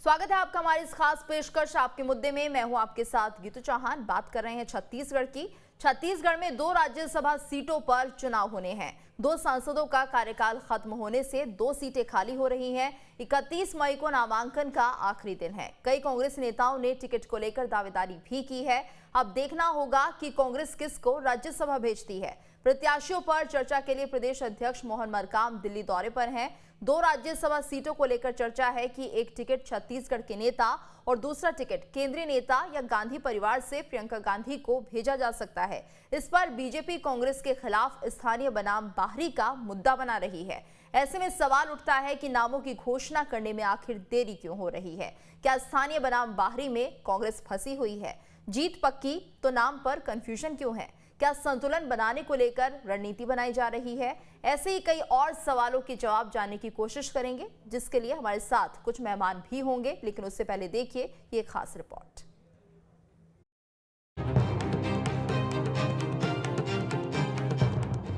स्वागत है आपका हमारी इस खास पेशकश आपके मुद्दे में। मैं हूं आपके साथ गीतू चौहान। बात कर रहे हैं छत्तीसगढ़ की। छत्तीसगढ़ में 2 राज्यसभा सीटों पर चुनाव होने हैं। 2 सांसदों का कार्यकाल खत्म होने से 2 सीटें खाली हो रही हैं। 31 मई को नामांकन का आखिरी दिन है। कई कांग्रेस नेताओं ने टिकट को लेकर दावेदारी भी की है। अब देखना होगा कि कांग्रेस किसको राज्यसभा भेजती है। प्रत्याशियों पर चर्चा के लिए प्रदेश अध्यक्ष मोहन मरकाम दिल्ली दौरे पर हैं। 2 राज्यसभा सीटों को लेकर चर्चा है कि एक टिकट छत्तीसगढ़ के नेता और दूसरा टिकट केंद्रीय नेता या गांधी परिवार से प्रियंका गांधी को भेजा जा सकता है। इस पर बीजेपी कांग्रेस के खिलाफ स्थानीय बनाम बाहरी का मुद्दा बना रही है। ऐसे में सवाल उठता है कि नामों की घोषणा करने में आखिर देरी क्यों हो रही है। क्या स्थानीय बनाम बाहरी में कांग्रेस फंसी हुई है? जीत पक्की तो नाम पर कंफ्यूजन क्यों है? क्या संतुलन बनाने को लेकर रणनीति बनाई जा रही है? ऐसे ही कई और सवालों के जवाब जानने की कोशिश करेंगे, जिसके लिए हमारे साथ कुछ मेहमान भी होंगे। लेकिन उससे पहले देखिए ये खास रिपोर्ट।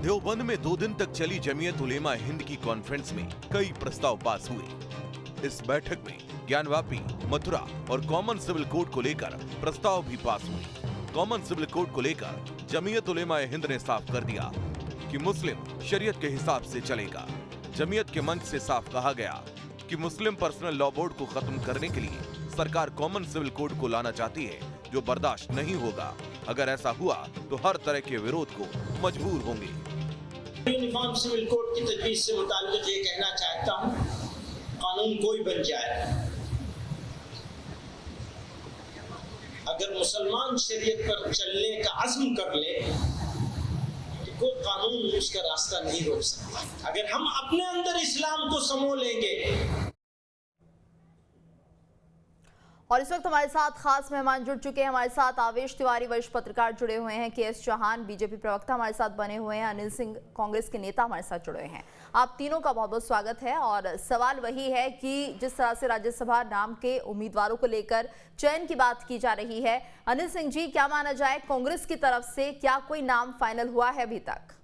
देवबंद में 2 दिन तक चली जमीयत उलेमा हिंद की कॉन्फ्रेंस में कई प्रस्ताव पास हुए। इस बैठक में ज्ञानवापी, मथुरा और कॉमन सिविल कोड को लेकर प्रस्ताव भी पास हुए। कॉमन सिविल कोड को लेकर जमीयत उलेमा हिंद ने साफ कर दिया कि मुस्लिम शरीयत के हिसाब से चलेगा। जमीयत के मंच से साफ कहा गया कि मुस्लिम पर्सनल लॉ बोर्ड को खत्म करने के लिए सरकार कॉमन सिविल कोड को लाना चाहती है, जो बर्दाश्त नहीं होगा। अगर ऐसा हुआ तो हर तरह के विरोध को मजबूर होंगे। यूनिफॉर्म सिविल कोड की तजवीज से मुताल्लिक ये कहना चाहता हूँ, कानून कोई बन जाए, अगर मुसलमान शरीयत पर चलने का अज़्म कर ले तो कोई कानून उसका रास्ता नहीं रोक सकता। अगर हम अपने अंदर इस्लाम को समो लेंगे। और इस वक्त हमारे साथ खास मेहमान जुड़ चुके हैं। हमारे साथ आवेश तिवारी वरिष्ठ पत्रकार जुड़े हुए हैं, के.एस. चौहान बीजेपी प्रवक्ता हमारे साथ बने हुए हैं, अनिल सिंह कांग्रेस के नेता हमारे साथ जुड़े हैं। आप तीनों का बहुत बहुत स्वागत है। और सवाल वही है कि जिस तरह से राज्यसभा नाम के उम्मीदवारों को लेकर चयन की बात की जा रही है, अनिल सिंह जी, क्या माना जाए कांग्रेस की तरफ से क्या कोई नाम फाइनल हुआ है अभी तक?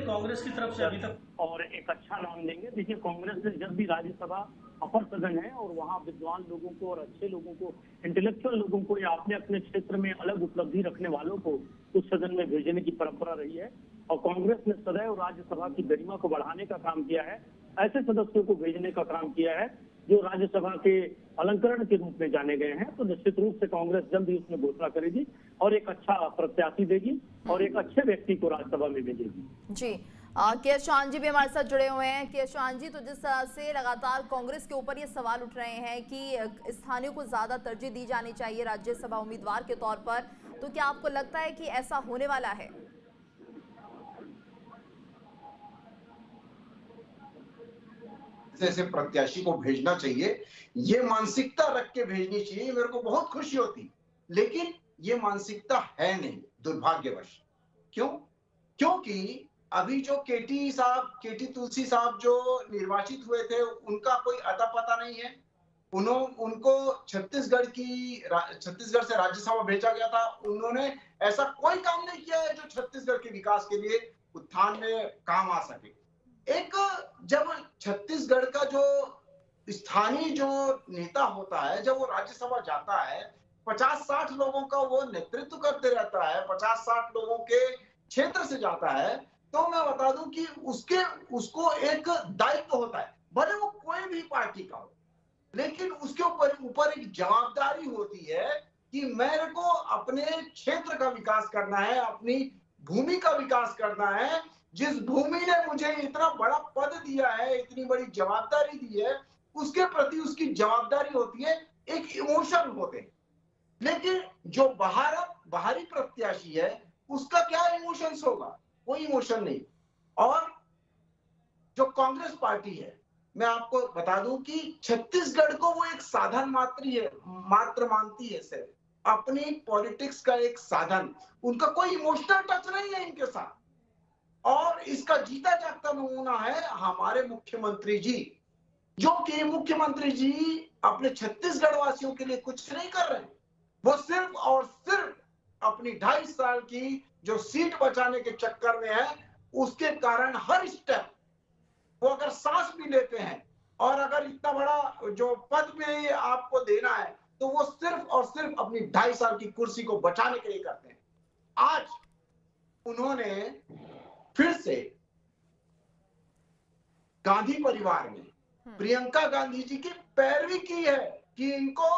कांग्रेस की तरफ से अभी तक और एक अच्छा नाम देंगे। देखिए, कांग्रेस ने जब भी राज्यसभा अपर सदन है और वहाँ विद्वान लोगों को और अच्छे लोगों को, इंटेलेक्चुअल लोगों को या अपने अपने क्षेत्र में अलग उपलब्धि रखने वालों को उस सदन में भेजने की परंपरा रही है। और कांग्रेस ने सदैव राज्यसभा की गरिमा को बढ़ाने का काम किया है। ऐसे सदस्यों को भेजने का काम किया है जो राज्यसभा के अलंकरण के रूप में जाने गए हैं। तो निश्चित रूप से कांग्रेस जल्द ही उसमें घोषणा करेगी और एक अच्छा प्रत्याशी देगी और एक अच्छे व्यक्ति को राज्यसभा में भेजेगी। जी, के.एस. चौहान जी भी हमारे साथ जुड़े हुए हैं। के.एस. चौहान जी, तो जिस तरह से लगातार कांग्रेस के ऊपर ये सवाल उठ रहे हैं कि स्थानीय को ज्यादा तरजीह दी जानी चाहिए राज्यसभा उम्मीदवार के तौर पर, तो क्या आपको लगता है कि ऐसा होने वाला है? ऐसे प्रत्याशी को भेजना चाहिए, ये मानसिकता रख के भेजनी चाहिए, मेरे को बहुत खुशी होती। लेकिन ये मानसिकता है नहीं, दुर्भाग्यवश। क्यों? क्योंकि अभी जो केटी तुलसी साहब जो निर्वाचित हुए थे, उनका कोई अता पता नहीं है। उनको छत्तीसगढ़ से राज्यसभा भेजा गया था। उन्होंने ऐसा कोई काम नहीं किया है जो छत्तीसगढ़ के विकास के लिए, उत्थान में काम आ सके। एक जब छत्तीसगढ़ का जो स्थानीय जो नेता होता है, जब वो राज्यसभा जाता है, 50-60 लोगों का वो नेतृत्व करते रहता है, 50-60 लोगों के क्षेत्र से जाता है, तो मैं बता दूं कि उसको एक दायित्व होता है, भले वो कोई भी पार्टी का हो, लेकिन उसके ऊपर एक जवाबदारी होती है कि मेरे को अपने क्षेत्र का विकास करना है, अपनी भूमि का विकास करना है। जिस भूमि ने मुझे इतना बड़ा पद दिया है, इतनी बड़ी जवाबदारी दी है, उसके प्रति उसकी जवाबदारी होती है, एक इमोशन होते हैं। लेकिन जो बाहरी प्रत्याशी है, उसका क्या इमोशंस होगा? कोई इमोशन नहीं। और जो कांग्रेस पार्टी है, मैं आपको बता दूं कि छत्तीसगढ़ को वो एक साधन मात्र मानती है, सिर्फ अपनी पॉलिटिक्स का एक साधन। उनका कोई इमोशनल टच नहीं है इनके साथ। और इसका जीता जागता नमूना है हमारे मुख्यमंत्री जी, जो कि मुख्यमंत्री जी अपने छत्तीसगढ़ वासियों के लिए कुछ नहीं कर रहे। वो सिर्फ और सिर्फ अपनी 2.5 साल की जो सीट बचाने के चक्कर में है, उसके कारण हर स्टेप वो अगर सांस भी लेते हैं और अगर इतना बड़ा जो पद में आपको देना है तो वो सिर्फ और सिर्फ अपनी 2.5 साल की कुर्सी को बचाने के लिए करते हैं। आज उन्होंने फिर से गांधी परिवार में प्रियंका गांधी जी की पैरवी की है कि इनको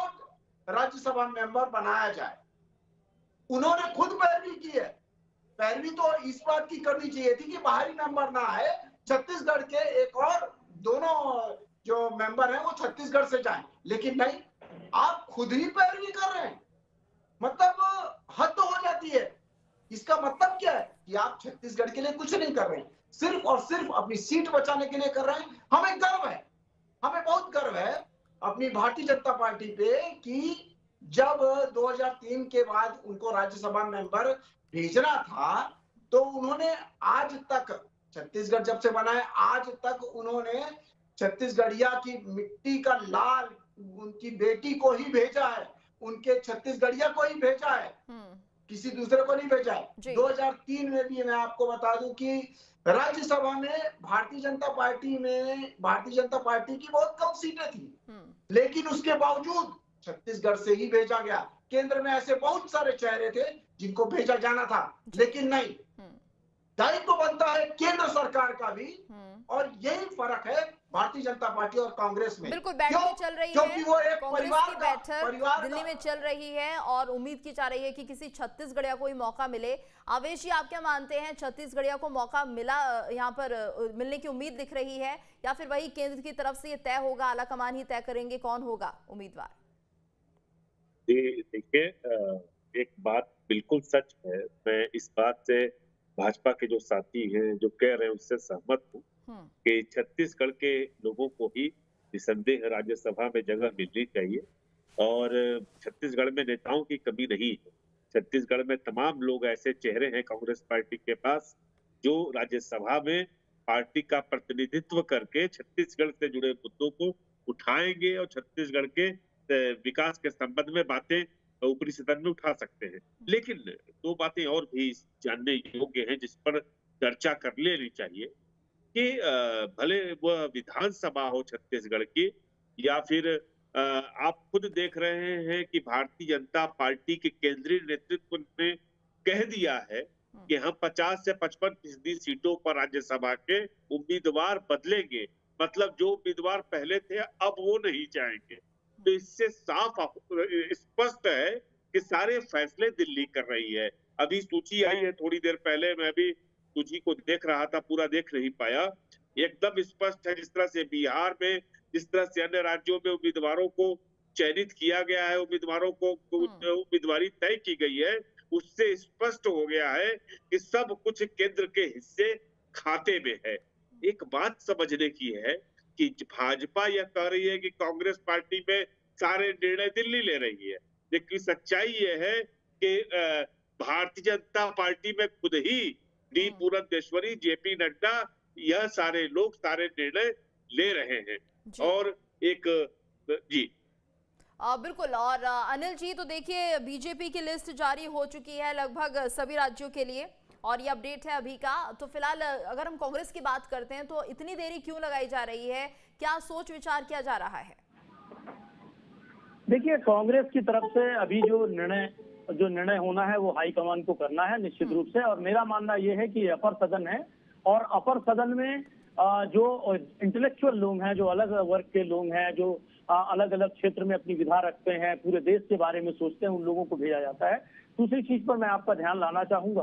राज्यसभा मेंबर बनाया जाए। उन्होंने खुद पैरवी की है। पैरवी तो इस बात की करनी चाहिए थी कि बाहरी मेंबर ना आए, छत्तीसगढ़ के एक और दोनों जो मेंबर हैं वो छत्तीसगढ़ से जाएं, लेकिन नहीं, आप खुद ही पैरवी कर रहे हैं। मतलब हद हो जाती है। इसका मतलब क्या है कि आप छत्तीसगढ़ के लिए कुछ नहीं कर रहे हैं, सिर्फ और सिर्फ अपनी सीट बचाने के लिए कर रहे हैं। हमें गर्व है, हमें बहुत गर्व है अपनी भारतीय जनता पार्टी पे कि जब 2003 के बाद उनको राज्यसभा मेंबर भेजना था तो उन्होंने आज तक, छत्तीसगढ़ जब से बना है आज तक उन्होंने छत्तीसगढ़िया की मिट्टी का लाल उनकी बेटी को ही भेजा है, उनके छत्तीसगढ़िया को ही भेजा है, किसी दूसरे को नहीं भेजा है। 2003 में भी मैं आपको बता दूं कि राज्यसभा में भारतीय जनता पार्टी की बहुत कम सीटें थी, लेकिन उसके बावजूद छत्तीसगढ़ से ही भेजा गया। केंद्र में ऐसे बहुत सारे चेहरे थे जिनको भेजा जाना था, लेकिन नहीं। दायित्व बनता है केंद्र सरकार का भी, और यही फर्क है भारतीय जनता पार्टी और कांग्रेस में। बिल्कुल बैठक चल रही है, क्योंकि वो एक कांग्रेस की बैठक दिल्ली में चल रही है और उम्मीद की जा रही है कि किसी छत्तीसगढ़िया को ही मौका मिले। आवेश जी, आप क्या मानते हैं, छत्तीसगढ़िया को मौका मिला, यहाँ पर मिलने की उम्मीद दिख रही है, या फिर वही केंद्र की तरफ से ये तय होगा, आलाकमान ही तय करेंगे कौन होगा उम्मीदवार? देखिए, एक बात बिल्कुल सच है, मैं इस बात से भाजपा के जो साथी हैं जो कह रहे हैं उससे सहमत हूँ कि छत्तीसगढ़ के लोगों को ही निसंदेह राज्यसभा में जगह मिलनी चाहिए, और छत्तीसगढ़ में नेताओं की कमी नहीं है। छत्तीसगढ़ में तमाम लोग ऐसे चेहरे हैं कांग्रेस पार्टी के पास जो राज्यसभा में पार्टी का प्रतिनिधित्व करके छत्तीसगढ़ से जुड़े मुद्दों को उठाएंगे और छत्तीसगढ़ के विकास के संबंध में बातें ऊपरी सदन में उठा सकते हैं। लेकिन दो बातें और भी जानने योग्य हैं जिस पर चर्चा कर लेनी चाहिए कि भले वह विधानसभा हो छत्तीसगढ़ की, या फिर आप खुद देख रहे हैं कि भारतीय जनता पार्टी के केंद्रीय नेतृत्व ने कह दिया है कि हम 50 से 55% सीटों पर राज्यसभा के उम्मीदवार बदलेंगे। मतलब जो उम्मीदवार पहले थे अब वो नहीं जाएंगे। तो इससे साफ स्पष्ट है कि सारे फैसले दिल्ली कर रही है। अभी सूची आई है थोड़ी देर पहले, मैं भी सूची को देख रहा था, पूरा देख नहीं पाया। एकदम स्पष्ट है, जिस तरह से बिहार में, जिस तरह से अन्य राज्यों में उम्मीदवारों को चयनित किया गया है, उम्मीदवारों को उम्मीदवारी तय की गई है, उससे स्पष्ट हो गया है कि सब कुछ केंद्र के हिस्से खाते में है। एक बात समझने की है कि भाजपा यह कह रही है कि कांग्रेस पार्टी में सारे निर्णय दिल्ली ले रही है, लेकिन सच्चाई यह है कि भारतीय जनता पार्टी में खुद ही डी पुरंदेश्वरी, जेपी नड्डा, यह सारे लोग सारे निर्णय ले रहे हैं। और एक जी बिल्कुल। और अनिल जी, तो देखिए बीजेपी की लिस्ट जारी हो चुकी है लगभग सभी राज्यों के लिए, और ये अपडेट है अभी का। तो फिलहाल अगर हम कांग्रेस की बात करते हैं तो इतनी देरी क्यों लगाई जा रही है, क्या सोच विचार किया जा रहा है? देखिए, कांग्रेस की तरफ से अभी जो निर्णय होना है वो हाईकमान को करना है निश्चित रूप से। और मेरा मानना ये है कि अपर सदन है, और अपर सदन में जो इंटेलेक्चुअल लोग हैं, जो अलग वर्ग के लोग हैं, जो अलग अलग क्षेत्र में अपनी विधा रखते हैं, पूरे देश के बारे में सोचते हैं, उन लोगों को भेजा जाता है। दूसरी चीज पर मैं आपका ध्यान लाना चाहूंगा,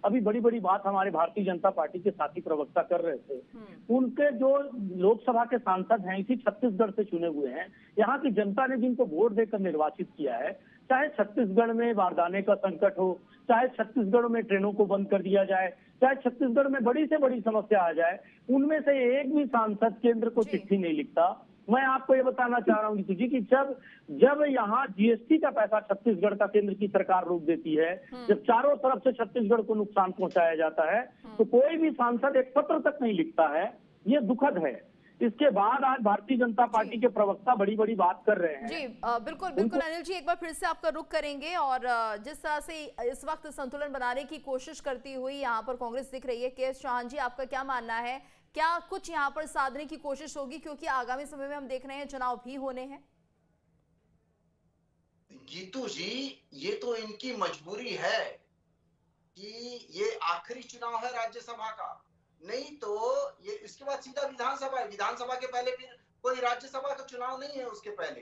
अभी बड़ी बड़ी बात हमारे भारतीय जनता पार्टी के साथी प्रवक्ता कर रहे थे। उनके जो लोकसभा के सांसद हैं इसी छत्तीसगढ़ से चुने हुए हैं, यहाँ की जनता ने जिनको वोट देकर निर्वाचित किया है, चाहे छत्तीसगढ़ में बारदाने का संकट हो, चाहे छत्तीसगढ़ में ट्रेनों को बंद कर दिया जाए, चाहे छत्तीसगढ़ में बड़ी से बड़ी समस्या आ जाए, उनमें से एक भी सांसद केंद्र को चिट्ठी नहीं लिखता। मैं आपको ये बताना चाह रहा हूँ जी कि जब यहाँ जीएसटी का पैसा छत्तीसगढ़ का केंद्र की सरकार रोक देती है, जब चारों तरफ से छत्तीसगढ़ को नुकसान पहुंचाया जाता है, तो कोई भी सांसद एक पत्र तक नहीं लिखता है। ये दुखद है। इसके बाद आज भारतीय जनता पार्टी के प्रवक्ता बड़ी बड़ी बात कर रहे हैं। जी बिल्कुल बिल्कुल अनिल जी, एक बार फिर से आपका रुख करेंगे और जिस तरह से इस वक्त संतुलन बनाने की कोशिश करती हुई यहाँ पर कांग्रेस दिख रही है, के.एस. चौहान जी आपका क्या मानना है? क्या कुछ यहाँ पर साधने की कोशिश होगी, क्योंकि आगामी समय में हम देख रहे हैं चुनाव भी होने हैं? गीतू जी, ये तो इनकी मजबूरी है कि ये आखिरी चुनाव है राज्यसभा का, नहीं तो ये इसके बाद सीधा विधानसभा है। विधानसभा के पहले फिर कोई राज्यसभा का चुनाव नहीं है। उसके पहले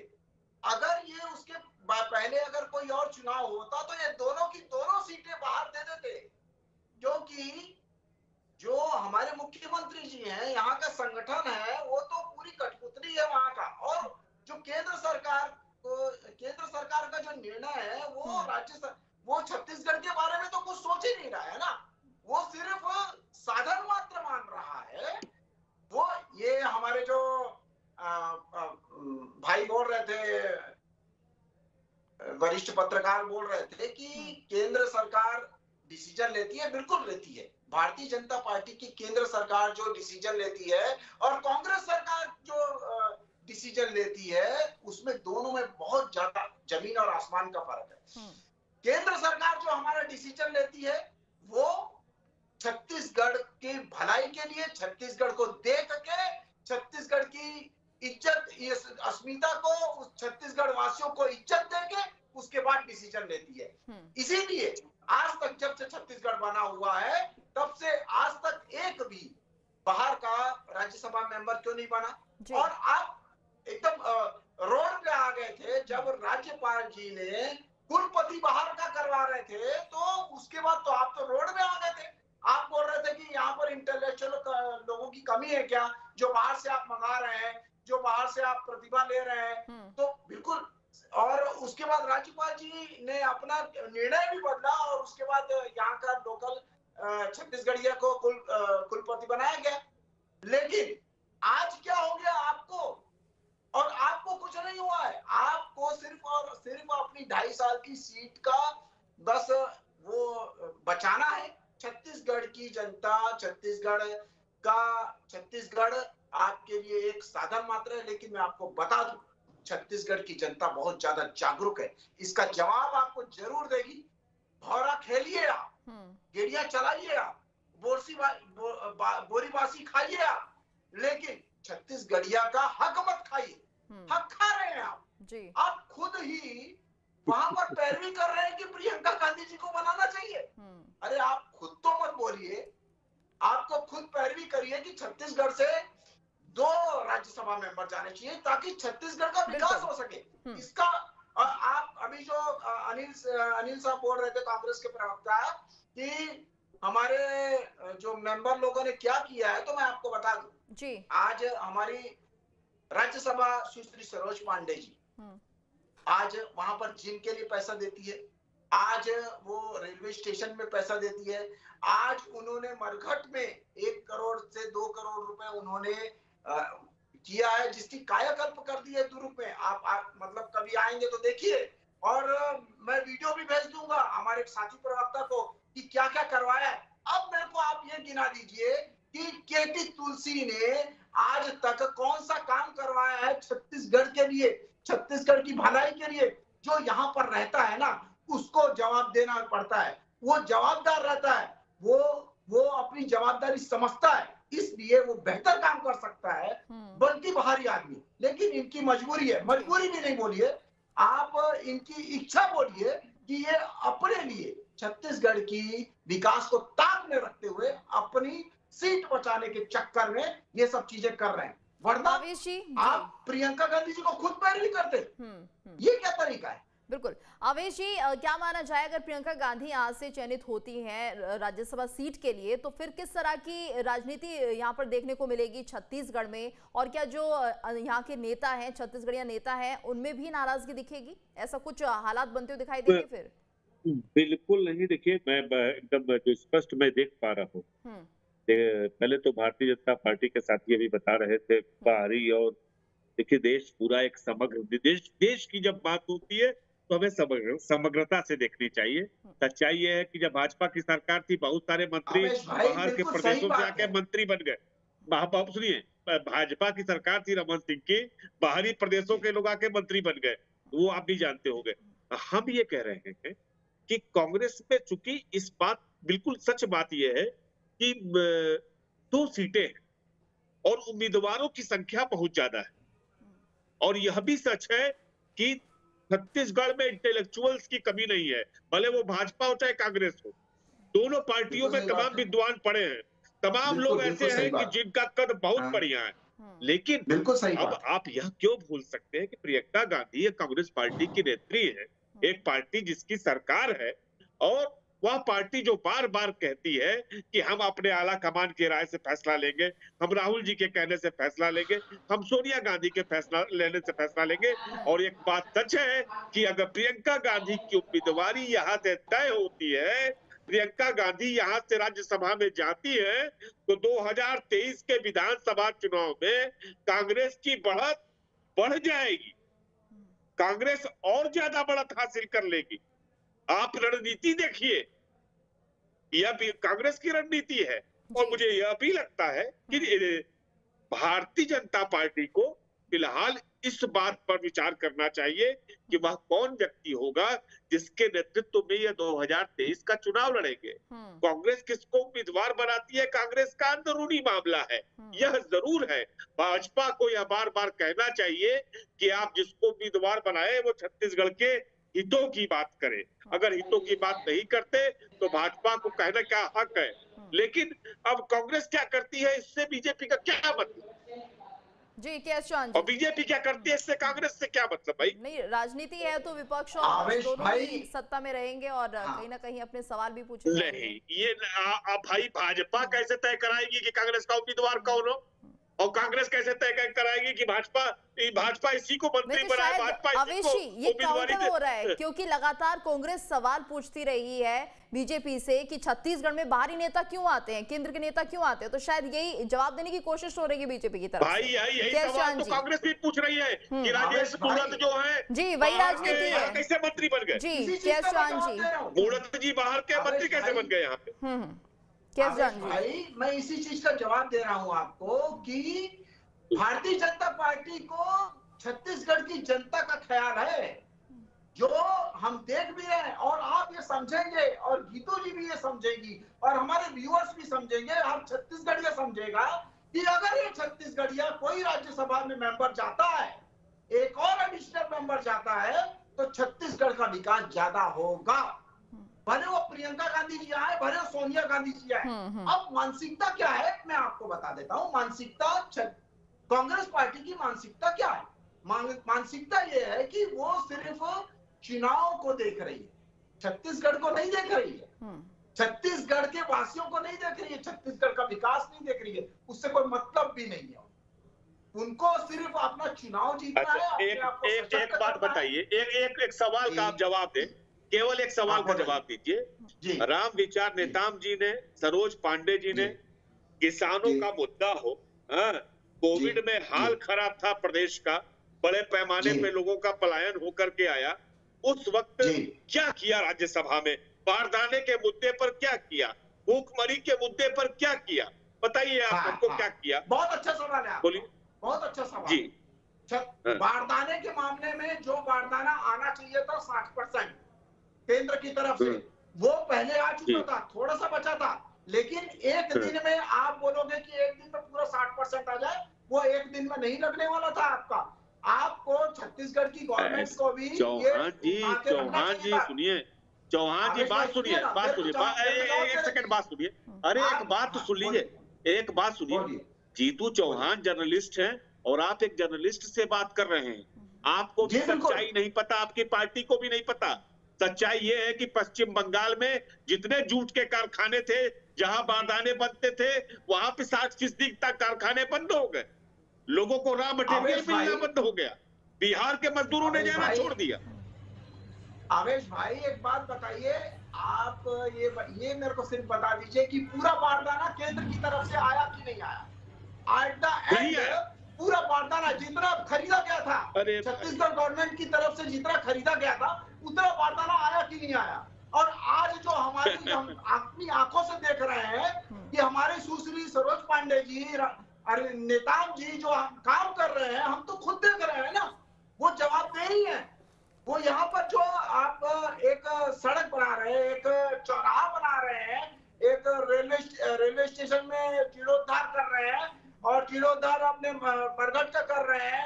अगर ये उसके पहले अगर कोई और चुनाव होता तो ये दोनों की दोनों सीटें बाहर दे देते, क्योंकि जो हमारे मुख्यमंत्री जी हैं, यहाँ का संगठन है, वो तो पूरी कठपुतली है वहां का। और जो केंद्र सरकार का जो निर्णय है वो छत्तीसगढ़ के बारे में तो कुछ सोच ही नहीं रहा है ना, वो सिर्फ साधन मात्र मान रहा है। वो ये हमारे जो भाई बोल रहे थे, वरिष्ठ पत्रकार बोल रहे थे कि केंद्र सरकार डिसीजन लेती है, बिल्कुल लेती है। भारतीय जनता पार्टी की केंद्र सरकार जो डिसीजन लेती है और कांग्रेस सरकार जो डिसीजन लेती है, उसमें दोनों में बहुत ज्यादा जमीन और आसमान का फर्क है। केंद्र सरकार जो हमारा डिसीजन लेती है वो छत्तीसगढ़ की भलाई के लिए, छत्तीसगढ़ को देख के, छत्तीसगढ़ की इज्जत, अस्मिता को, छत्तीसगढ़ वासियों को इज्जत देके उसके बाद डिसीजन लेती है। इसीलिए आज तक जब से छत्तीसगढ़ बना हुआ है तब से आज तक एक भी बाहर का राज्यसभा मेंबर क्यों नहीं बना। और आप एकदम रोड पे आ गए थे जब राज्यपाल जी ने कुलपति बाहर का करवा रहे थे, तो उसके बाद तो आप तो रोड में आ गए थे। आप बोल रहे थे कि यहाँ पर इंटेलेक्चुअल लोगों की कमी है क्या, जो बाहर से आप मंगा रहे हैं, जो बाहर से आप प्रतिभा ले रहे हैं। तो बिल्कुल, और उसके बाद राज्यपाल जी ने अपना निर्णय भी बदला और उसके बाद यहाँ का लोकल छत्तीसगढ़िया को कुलपति बनाया गया। लेकिन आज क्या हो गया आपको, और आपको कुछ नहीं हुआ है। आपको सिर्फ और सिर्फ अपनी 2.5 साल की सीट का बस वो बचाना है। छत्तीसगढ़ की जनता, छत्तीसगढ़ आपके लिए एक साधन मात्र है। लेकिन मैं आपको बता दूं, छत्तीसगढ़ की जनता बहुत ज्यादा जागरूक है, इसका जवाब आपको जरूर देगी। भौरा खेलिए आप, गेड़िया चलाइए आप, बोरीबासी खाइए आप, लेकिन छत्तीसगढ़िया का हक मत खाइए। हक खा रहे हैं आप जी। आप खुद ही वहां पर पैरवी कर रहे हैं कि प्रियंका गांधी जी को बनाना चाहिए। अरे आप खुद तो मत बोलिए, आपको खुद पैरवी करिए कि छत्तीसगढ़ से 2 राज्यसभा मेंबर जाने चाहिए ताकि छत्तीसगढ़ का विकास हो सके। इसका आप अभी जो अनिल साहब बोल रहे थे, कांग्रेस के प्रवक्ता, कि हमारे जो मेंबर लोगों ने क्या किया है, तो मैं आपको बता दूं जी। आज हमारी राज्यसभा सुश्री सरोज पांडे जी आज वहां पर जिम के लिए पैसा देती है, आज वो रेलवे स्टेशन में पैसा देती है, आज उन्होंने मरघट में 1 करोड़ से 2 करोड़ रुपए उन्होंने किया है, जिसकी कायाकल्प कर दी है दुर्ग में। आप मतलब कभी आएंगे तो देखिए, और मैं वीडियो भी भेज दूंगा हमारे साथी प्रवक्ता को कि क्या क्या करवाया है। अब मेरे को आप ये गिना दीजिए कि केटी तुलसी ने आज तक कौन सा काम करवाया है छत्तीसगढ़ के लिए, छत्तीसगढ़ की भलाई के लिए। जो यहाँ पर रहता है ना, उसको जवाब देना पड़ता है, वो जवाबदार रहता है, वो अपनी जवाबदारी समझता है, इसलिए वो बेहतर काम कर सकता है बल्कि बाहरी आदमी। लेकिन इनकी मजबूरी है, मजबूरी भी नहीं बोलिए आप, इनकी इच्छा बोलिए कि ये अपने लिए छत्तीसगढ़ की विकास को ताक में रखते हुए अपनी सीट बचाने के चक्कर में ये सब चीजें कर रहे हैं। वरना आप प्रियंका गांधी जी को खुद पैरवी करते, ये क्या तरीका है। बिल्कुल। आवेश जी, क्या माना जाए अगर प्रियंका गांधी यहाँ से चयनित होती हैं राज्यसभा सीट के लिए, तो फिर किस तरह की राजनीति यहाँ पर देखने को मिलेगी छत्तीसगढ़ में, और क्या जो यहाँ के नेता हैं, छत्तीसगढ़िया नेता हैं, उनमें भी नाराजगी दिखेगी? ऐसा कुछ हालात बनते हुए दिखाई देंगे फिर? बिल्कुल नहीं। देखिए, मैं एकदम जो स्पष्ट मैं देख पा रहा हूँ, पहले तो भारतीय जनता पार्टी के साथी अभी बता रहे थे बाहरी, और देखिए देश पूरा एक समग्र देश की जब बात होती है तो हमें समग्रता से देखनी चाहिए। सच्चाई ये है कि जब भाजपा की सरकार थी, बहुत सारे मंत्री बाहर के प्रदेशों से आके मंत्री बन गए। सुनिए, भाजपा की सरकार थी रमन सिंह की, बाहरी प्रदेशों के लोग आके मंत्री बन गए, वो आप भी जानते होंगे। हम ये कह रहे हैं कि कांग्रेस में चूंकि इस बात बिल्कुल सच बात यह है कि 2 सीटें हैं और उम्मीदवारों की संख्या बहुत ज्यादा है, और यह भी सच है कि छत्तीसगढ़ में इंटेलेक्चुअल्स की कमी नहीं है, भले वो भाजपा हो चाहे कांग्रेस हो, दोनों पार्टियों में तमाम विद्वान पड़े हैं, तमाम लोग ऐसे हैं कि जिनका कद बहुत बढ़िया है। लेकिन बिल्कुल सही अब बात। आप यह क्यों भूल सकते हैं कि प्रियंका गांधी एक कांग्रेस पार्टी की नेत्री है, एक पार्टी जिसकी सरकार है, और वह पार्टी जो बार बार कहती है कि हम अपने आला कमान की राय से फैसला लेंगे, हम राहुल जी के कहने से फैसला लेंगे, हम सोनिया गांधी के फैसला लेने से फैसला लेंगे। और एक बात सच है कि अगर प्रियंका गांधी की उम्मीदवारी यहाँ से तय होती है, प्रियंका गांधी यहाँ से राज्यसभा में जाती है, तो 2023 के विधानसभा चुनाव में कांग्रेस की बढ़त बढ़ जाएगी, कांग्रेस और ज्यादा बढ़त हासिल कर लेगी। आप रणनीति देखिए, यह भी कांग्रेस की रणनीति है। और मुझे यह भी लगता है कि भारतीय जनता पार्टी को फिलहाल इस बात पर विचार करना चाहिए कि वह कौन व्यक्ति होगा जिसके नेतृत्व में यह 2023 का चुनाव लड़ेंगे। कांग्रेस किसको उम्मीदवार बनाती है, कांग्रेस का अंदरूनी मामला है। यह जरूर है, भाजपा को यह बार बार कहना चाहिए कि आप जिसको उम्मीदवार बनाए वो छत्तीसगढ़ के हितों की बात करें। अगर हितों की बात नहीं करते तो भाजपा को कहने का हक है। लेकिन अब कांग्रेस क्या करती है, इससे बीजेपी का क्या मतलब? जी केएस चौहान जी, और बीजेपी क्या करती है, इससे कांग्रेस से क्या मतलब भाई? नहीं, राजनीति है तो विपक्ष और आवेश दोनों भाई, ही सत्ता में रहेंगे और कहीं ना कहीं अपने सवाल भी पूछे जाएंगे। नहीं, ये भाई भाजपा कैसे तय कराएगी कि कांग्रेस का उम्मीदवार कौन हो, और कांग्रेस कैसे तय कराएगी कि भाजपा इसी को मंत्री नहीं तो बनाए, शायद भाजपा इसी अवेशी को ये उम्मीदवारी काउंटर हो रहा है दे। क्योंकि लगातार कांग्रेस सवाल पूछती रही है बीजेपी से कि छत्तीसगढ़ में बाहरी नेता क्यों आते हैं, केंद्र के नेता क्यों आते हैं, तो शायद यही जवाब देने की कोशिश हो रही है बीजेपी की तरफ भाई से। यही केएस सवाल चौहान तो जी, कांग्रेस भी पूछ रही है कि राजेश मूणत जो है जी वही राजनीति है कैसे मंत्री बन गए, जी। इसी चीज केएस का मैं चौहान जवाब जी, दे रहा हूं। मूणत जी बाहर के मंत्री कैसे बन गए यहाँ पे? केएस आवेश चौहान जी, भाई, मैं इसी चीज का जवाब दे रहा हूं आपको कि भारतीय जनता पार्टी को छत्तीसगढ़ की जनता का ख्याल है, जो हम देख भी रहे हैं, और आप ये समझेंगे और गीतू जी भी ये समझेंगी और हमारे व्यूअर्स भी समझेंगे, आप छत्तीसगढ़िया समझेगा कि अगर ये छत्तीसगढ़िया कोई राज्यसभा में मेंबर जाता है, एक और एडिशनल मेंबर जाता है, तो छत्तीसगढ़ का विकास ज्यादा होगा। भले वो प्रियंका गांधी जी आए, भले वो सोनिया गांधी जी आए। अब मानसिकता क्या है मैं आपको बता देता हूँ। मानसिकता कांग्रेस पार्टी की मानसिकता क्या है? मानसिकता ये है कि वो सिर्फ चुनाव को देख रही है, छत्तीसगढ़ को नहीं देख रही है, छत्तीसगढ़ के वासियों को नहीं देख रही है, छत्तीसगढ़ का विकास नहीं देख रही है, उससे कोई मतलब भी नहीं है। उनको सिर्फ अपना चुनाव जीतना है। अच्छा, एक बात बताइए, एक सवाल का आप जवाब दें, केवल एक सवाल का जवाब दीजिए। राम विचार नेताम जी ने, सरोज पांडे जी ने, किसानों का मुद्दा हो, कोविड में हाल खराब था प्रदेश का, बड़े पैमाने पे लोगों का पलायन होकर के आया, उस वक्त क्या किया राज्यसभा में? बारदाने के मुद्दे पर क्या किया? भूखमरी के मुद्दे पर क्या किया? बताइए आप हमको क्या किया? बहुत अच्छा सवाल है, बोलिए। बहुत अच्छा सवाल जी। बारदाने के मामले में जो बारदाना आना चाहिए था 60% केंद्र की तरफ से, वो पहले आ चुका था, थोड़ा सा बचा था, लेकिन एक दिन में आप बोलोगे कि एक दिन में पूरा 60% आ जाए, वो एक दिन में नहीं लगने वाला था आपका। आपको छत्तीसगढ़ की गवर्नमेंट को भी चौहान जी सुनिए, चौहान जी बात सुनिए, एक सेकंड बात सुनिए। अरे एक बात तो सुन लीजिए, एक बात सुनिए। जीतू चौहान जर्नलिस्ट हैं और आप एक जर्नलिस्ट से बात कर रहे हैं, आपको भी सच्चाई नहीं पता, आपकी पार्टी को भी नहीं पता। सच्चाई ये है कि पश्चिम बंगाल में जितने जूट के कारखाने थे, जहां बारदाने बनते थे, वहां पे 60% तक कारखाने बंद हो गए, लोगों को रॉ मटेरियल मिलना बंद हो गया, बिहार के मजदूरों ने जाना छोड़ दिया। आवेश भाई एक बात बताइए, आप ये मेरे को सिर्फ बता दीजिए कि पूरा बारदाना केंद्र की तरफ से आया कि नहीं आया? एट द एंड पूरा बारदाना जितना खरीदा गया था छत्तीसगढ़ गवर्नमेंट की तरफ से, जितना खरीदा गया था उतना बारदाना आया कि नहीं आया? और आज जो हम अपनी आंखों से देख रहे हैं कि हमारे सुश्री सरोज पांडे जी, अरे नेताम जी जो हम काम कर रहे हैं हम तो खुद देख रहे हैं ना, वो जवाबदेही है। वो यहाँ पर जो आप एक सड़क बना रहे हैं, एक चौराहा बना रहे हैं, एक रेलवे स्टेशन में जीर्णोद्धार कर रहे हैं और जीर्णोद्धार अपने बरगढ़ का कर रहे हैं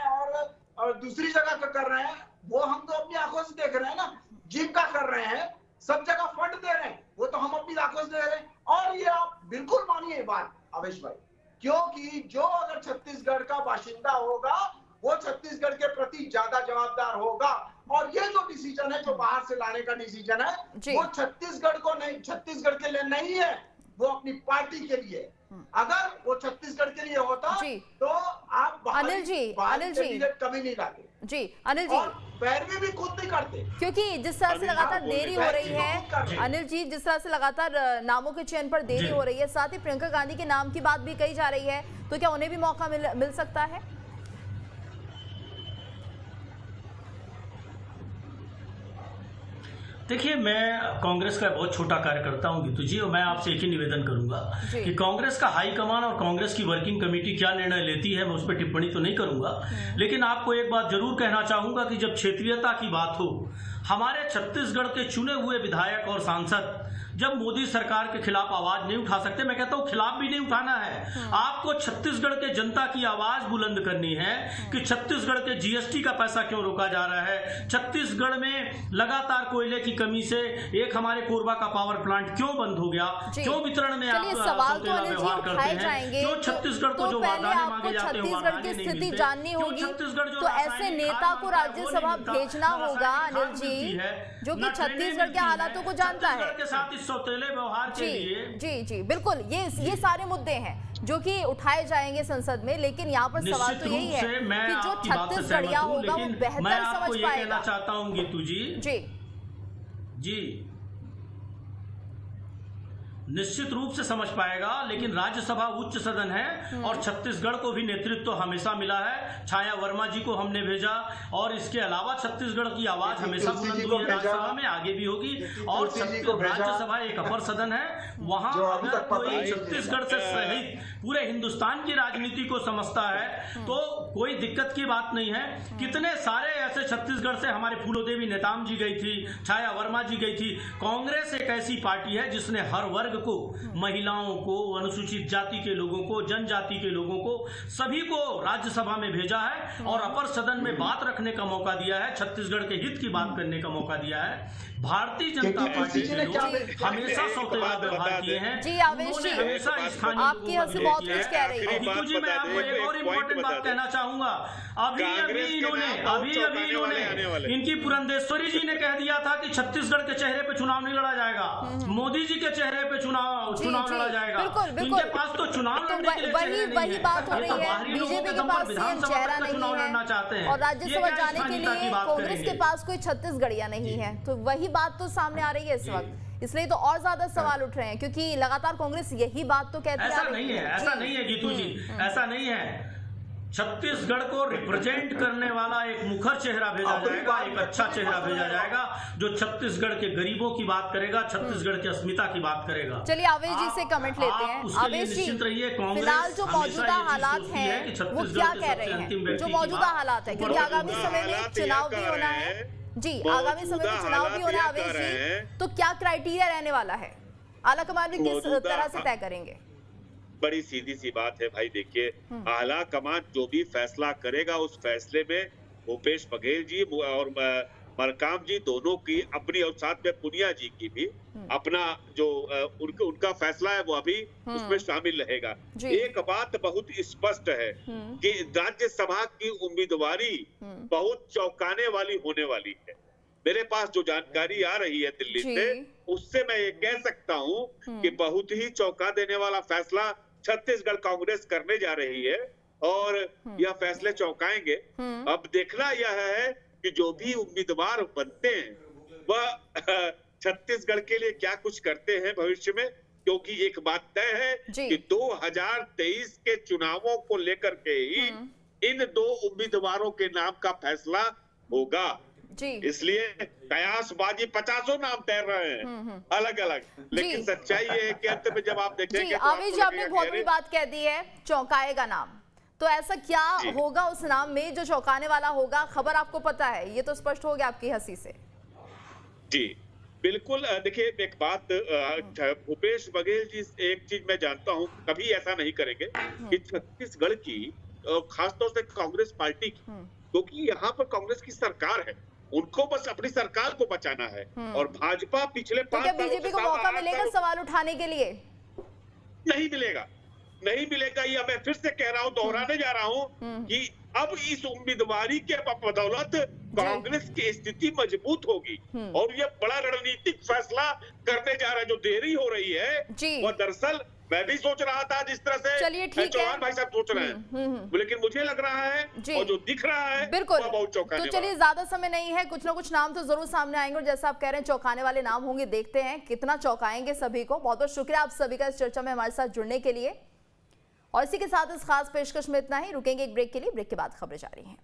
और दूसरी जगह का कर रहे हैं, वो हम तो अपनी आंखों से देख रहे हैं ना। जिम का कर रहे हैं, सब जगह फंड दे रहे हैं, वो तो हम अपनी आंखों से देख रहे हैं। और ये आप बिल्कुल मानिए बात आवेश भाई, क्योंकि जो अगर छत्तीसगढ़ का बाशिंदा होगा वो छत्तीसगढ़ के प्रति ज्यादा जवाबदार होगा। और ये जो डिसीजन है, जो बाहर से लाने का डिसीजन है, वो छत्तीसगढ़ को नहीं, छत्तीसगढ़ के लिए नहीं है, वो अपनी पार्टी के लिए। अगर वो छत्तीसगढ़ के लिए होता तो आप अनिल जी कमी नहीं लाते जी, अनिल जी, और पैरवी भी खुद नहीं करते। क्योंकि जिस तरह से लगातार देरी हो रही है अनिल जी, जिस तरह से लगातार नामों के चयन पर देरी हो रही है, साथ ही प्रियंका गांधी के नाम की बात भी कही जा रही है, तो क्या उन्हें भी मौका मिल सकता है? देखिए, मैं कांग्रेस का बहुत छोटा कार्यकर्ता हूं गीतू जी, और मैं आपसे एक ही निवेदन करूंगा कि कांग्रेस का हाईकमान और कांग्रेस की वर्किंग कमेटी क्या निर्णय लेती है, मैं उस पर टिप्पणी तो नहीं करूंगा, लेकिन आपको एक बात जरूर कहना चाहूंगा कि जब क्षेत्रीयता की बात हो, हमारे छत्तीसगढ़ के चुने हुए विधायक और सांसद जब मोदी सरकार के खिलाफ आवाज नहीं उठा सकते, मैं कहता हूं खिलाफ भी नहीं उठाना है, आपको छत्तीसगढ़ के जनता की आवाज बुलंद करनी है कि छत्तीसगढ़ के जीएसटी का पैसा क्यों रोका जा रहा है, छत्तीसगढ़ में लगातार कोयले की कमी से एक हमारे कोरबा का पावर प्लांट क्यों बंद हो गया, क्यों वितरण में आप व्यवहार करते हैं, क्यों छत्तीसगढ़ को जो वादाएं मांगे जाते हैं छत्तीसगढ़ की स्थिति जाननी होगी, तो ऐसे नेता को राज्यसभा भेजना होगा अनिल जी, जो कि छत्तीसगढ़ के हालातों को जानता है। सौतेले व्यवहार के लिए जी बिल्कुल, ये सारे मुद्दे हैं जो कि उठाए जाएंगे संसद में, लेकिन यहाँ पर सवाल तो यही है कि जो छत्तीसगढ़िया होगा वो बेहतर समझ पाएगा। कहना चाहता हूँ गीतू जी निश्चित रूप से समझ पाएगा, लेकिन राज्यसभा उच्च सदन है और छत्तीसगढ़ को भी नेतृत्व हमेशा मिला है, छाया वर्मा जी को हमने भेजा, और इसके अलावा छत्तीसगढ़ की आवाज हमेशा बुलंद हुई है राज्यसभा में, आगे भी होगी। और राज्यसभा एक अपर सदन है, वहां अगर कोई छत्तीसगढ़ से सहित पूरे हिंदुस्तान की राजनीति को समझता है तो कोई दिक्कत की बात नहीं है। कितने सारे ऐसे छत्तीसगढ़ से हमारे फूलोदेवी नेताम जी गई थी, छाया वर्मा जी गई थी। कांग्रेस एक ऐसी पार्टी है जिसने हर वर्ग को, महिलाओं को, अनुसूचित जाति के लोगों को, जनजाति के लोगों को, सभी को राज्यसभा में भेजा है और अपर सदन में बात रखने का मौका दिया है, छत्तीसगढ़ के हित की बात करने का मौका दिया है। भारतीय जनता पार्टी के लोग हमेशा सौतेला व्यवहार किए हैं। जी आवेश जी, आपकी हंसी बहुत कुछ कह रही है। गीतू जी, मैं आपको एक और इम्पोर्टेंट बात कहना चाहूंगा। अभी इन्होंने इनकी पुरंदेश्वरी जी ने कह दिया था कि छत्तीसगढ़ के चेहरे पे चुनाव नहीं लड़ा जाएगा, मोदी जी के चेहरे पे चुनाव लड़ा जाएगा। इनके पास तो चुनाव लड़ने के लिए वही बात हो रही है, बीजेपी के पास सीएम चेहरा नहीं है और राज्यसभा जाने के लिए कांग्रेस के पास कोई छत्तीसगढ़िया नहीं है, तो वही बात तो सामने आ रही है इस वक्त, इसलिए तो और ज्यादा सवाल उठ रहे हैं, क्योंकि लगातार कांग्रेस यही बात तो कहती है। ऐसा नहीं है गीतू जी, ऐसा नहीं है। छत्तीसगढ़ को रिप्रेजेंट करने वाला एक मुखर चेहरा भेजा जाएगा, एक अच्छा चेहरा भेजा जाएगा जो छत्तीसगढ़ के गरीबों की बात करेगा, छत्तीसगढ़ की अस्मिता की बात करेगा। चलिए आवेश जी से कमेंट लेते हैं। आवेश जी, फिलहाल जो मौजूदा हालात हैं वो क्या कह रहे हैं, जो मौजूदा हालात है, क्योंकि आगामी समय में चुनाव भी होना है जी, आगामी समय में चुनाव भी होना है आवेश जी, तो क्या क्राइटेरिया रहने वाला है, आलाकमान भी किस तरह से तय करेंगे? बड़ी सीधी सी बात है भाई, देखिए आला कमान जो भी फैसला करेगा उस फैसले में भूपेश बघेल जी और मरकाम जी दोनों की अपनी, और साथ में पुनिया जी की भी अपना जो उनका फैसला है वो अभी उसमें शामिल रहेगा। एक बात बहुत स्पष्ट है कि राज्यसभा की उम्मीदवारी बहुत चौंकाने वाली होने वाली है। मेरे पास जो जानकारी आ रही है दिल्ली से, उससे मैं ये कह सकता हूँ कि बहुत ही चौंका देने वाला फैसला छत्तीसगढ़ कांग्रेस करने जा रही है और यह फैसले चौंकाएंगे। अब देखना यह है कि जो भी उम्मीदवार बनते हैं वह छत्तीसगढ़ के लिए क्या कुछ करते हैं भविष्य में, क्योंकि एक बात तय है कि 2023 के चुनावों को लेकर के ही इन दो उम्मीदवारों के नाम का फैसला होगा। जी। इसलिए कयासबाजी 50 नाम तैर रहे हैं अलग अलग, लेकिन सच्चाई ये है कि अंत में जब आप देखेंगे जी, आवेश जी आपने बहुत बड़ी बात कह दी है, चौंकाएगा नाम। तो ऐसा क्या होगा उस नाम में जो चौंकाने वाला होगा? खबर आपको पता है, ये तो स्पष्ट हो गया आपकी हंसी से। जी बिल्कुल, देखिए एक बात, भूपेश बघेल जी, एक चीज मैं जानता हूँ, कभी ऐसा नहीं करेंगे कि छत्तीसगढ़ की खासतौर से कांग्रेस पार्टी की, क्योंकि यहाँ पर कांग्रेस की सरकार है, उनको बस अपनी सरकार को बचाना है। और भाजपा पिछले 5 सालों से बीजेपी को मौका मिलेगा सवाल उठाने के लिए? नहीं मिलेगा, नहीं मिलेगा। ये मैं फिर से कह रहा हूँ, दोहराने जा रहा हूँ कि अब इस उम्मीदवारी के बदौलत कांग्रेस की स्थिति मजबूत होगी और ये बड़ा रणनीतिक फैसला करने जा रहा है। जो देरी हो रही है वो दरअसल मैं भी सोच रहा था जिस तरह से चौहान भाई साहब सोच रहे हैं, लेकिन मुझे लग रहा है और जो दिख रहा है बिल्कुल बहुत चौंकाने तो चलिए, ज्यादा समय नहीं है, कुछ ना कुछ नाम तो जरूर सामने आएंगे और जैसा आप कह रहे हैं चौंकाने वाले नाम होंगे, देखते हैं कितना चौंकाएंगे सभी को। बहुत बहुत शुक्रिया आप सभी का इस चर्चा में हमारे साथ जुड़ने के लिए। और इसी के साथ इस खास पेशकश में इतना ही। रुकेंगे एक ब्रेक के लिए, ब्रेक के बाद खबरें जारी हैं।